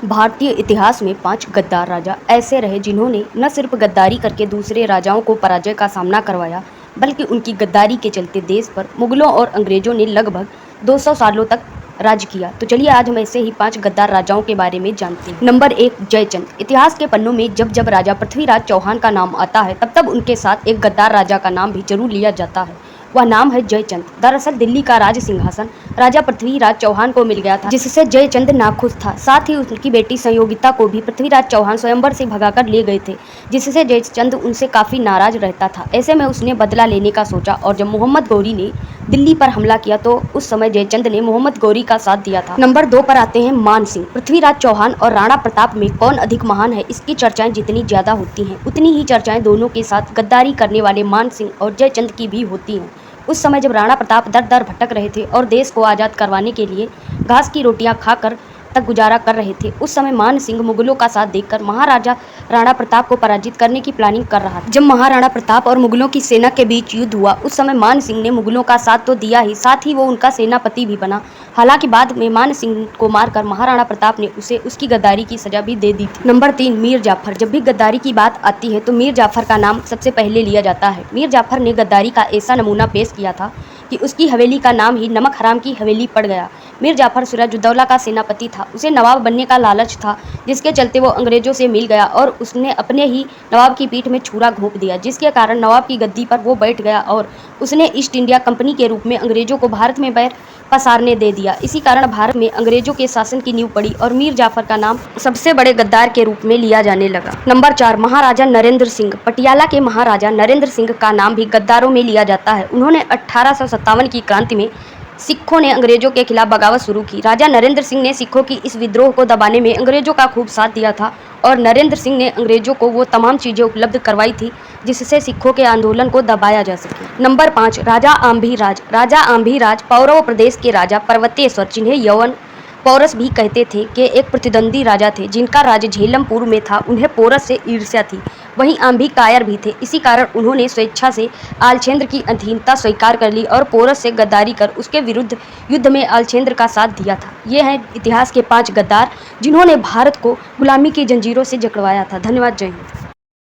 भारतीय इतिहास में 5 गद्दार राजा ऐसे रहे जिन्होंने न सिर्फ गद्दारी करके दूसरे राजाओं को पराजय का सामना करवाया, बल्कि उनकी गद्दारी के चलते देश पर मुगलों और अंग्रेजों ने लगभग 200 सालों तक राज किया। तो चलिए आज हम ऐसे ही 5 गद्दार राजाओं के बारे में जानते हैं। नंबर 1, जयचंद। इतिहास के पन्नों में जब जब राजा पृथ्वीराज चौहान का नाम आता है, तब तब उनके साथ एक गद्दार राजा का नाम भी जरूर लिया जाता है। वह नाम है जयचंद। दरअसल दिल्ली का राज सिंहासन राजा पृथ्वीराज चौहान को मिल गया था, जिससे जयचंद नाखुश था। साथ ही उनकी बेटी संयोगिता को भी पृथ्वीराज चौहान स्वयंवर से भगाकर ले गए थे, जिससे जयचंद उनसे काफी नाराज रहता था। ऐसे में उसने बदला लेने का सोचा और जब मोहम्मद गौरी ने दिल्ली पर हमला किया तो उस समय जयचंद ने मोहम्मद गौरी का साथ दिया था। नंबर 2 पर आते हैं मान सिंह। पृथ्वीराज चौहान और राणा प्रताप में कौन अधिक महान है, इसकी चर्चाएं जितनी ज्यादा होती हैं, उतनी ही चर्चाएं दोनों के साथ गद्दारी करने वाले मान सिंह और जयचंद की भी होती हैं। उस समय जब राणा प्रताप दर दर भटक रहे थे और देश को आज़ाद करवाने के लिए घास की रोटियां खाकर तक गुजारा कर रहे थे, उस समय मान सिंह मुगलों का साथ देखकर महाराजा राणा प्रताप को पराजित करने की प्लानिंग कर रहा था। जब महाराणा प्रताप और मुगलों की सेना के बीच युद्ध हुआ, उस समय मान सिंह ने मुगलों का साथ तो दिया ही, साथ ही वो उनका सेनापति भी बना। हालांकि बाद में मान सिंह को मारकर महाराणा प्रताप ने उसे उसकी गद्दारी की सजा भी दे दी थी। नंबर 3, मीर जाफर। जब भी गद्दारी की बात आती है तो मीर जाफर का नाम सबसे पहले लिया जाता है। मीर जाफर ने गद्दारी का ऐसा नमूना पेश किया था कि उसकी हवेली का नाम ही नमक हराम की हवेली पड़ गया। मीर जाफर सिराजुद्दौला का सेनापति था। उसे नवाब बनने का लालच था, जिसके चलते वो अंग्रेजों से मिल गया और उसने अपने ही नवाब की पीठ में छुरा घोंप दिया, जिसके कारण नवाब की गद्दी पर वो बैठ गया और उसने ईस्ट इंडिया कंपनी के रूप में अंग्रेजों को भारत में पैर पसारने दे दिया। इसी कारण भारत में अंग्रेजों के शासन की नींव पड़ी और मीर जाफर का नाम सबसे बड़े गद्दार के रूप में लिया जाने लगा। नंबर 4, महाराजा नरेंद्र सिंह। पटियाला के महाराजा नरेंद्र सिंह का नाम भी गद्दारों में लिया जाता है। उन्होंने 1857 की क्रांति में सिखों ने अंग्रेजों के खिलाफ बगावत शुरू की। राजा नरेंद्र सिंह ने सिखों की इस विद्रोह को दबाने में अंग्रेजों का खूब साथ दिया था और नरेंद्र सिंह ने अंग्रेजों को वो तमाम चीज़ें उपलब्ध करवाई थी जिससे सिखों के आंदोलन को दबाया जा सके। नंबर 5, राजा आंभीराज। राजा आंभीराज पौरव प्रदेश के राजा पर्वतेश्वर, जिन्हें यवन पौरस भी कहते थे, के एक प्रतिद्वंदी राजा थे। जिनका राज्य झेलमपुर में था। उन्हें पोरस से ईर्ष्या थी। वहीं आंभी कायर भी थे। इसी कारण उन्होंने स्वेच्छा से आलछेंद्र की अधीनता स्वीकार कर ली और पोरस से गद्दारी कर उसके विरुद्ध युद्ध में आलछेंद्र का साथ दिया था। ये हैं इतिहास के 5 गद्दार जिन्होंने भारत को गुलामी की जंजीरों से जकड़वाया था। धन्यवाद। जय हिंद।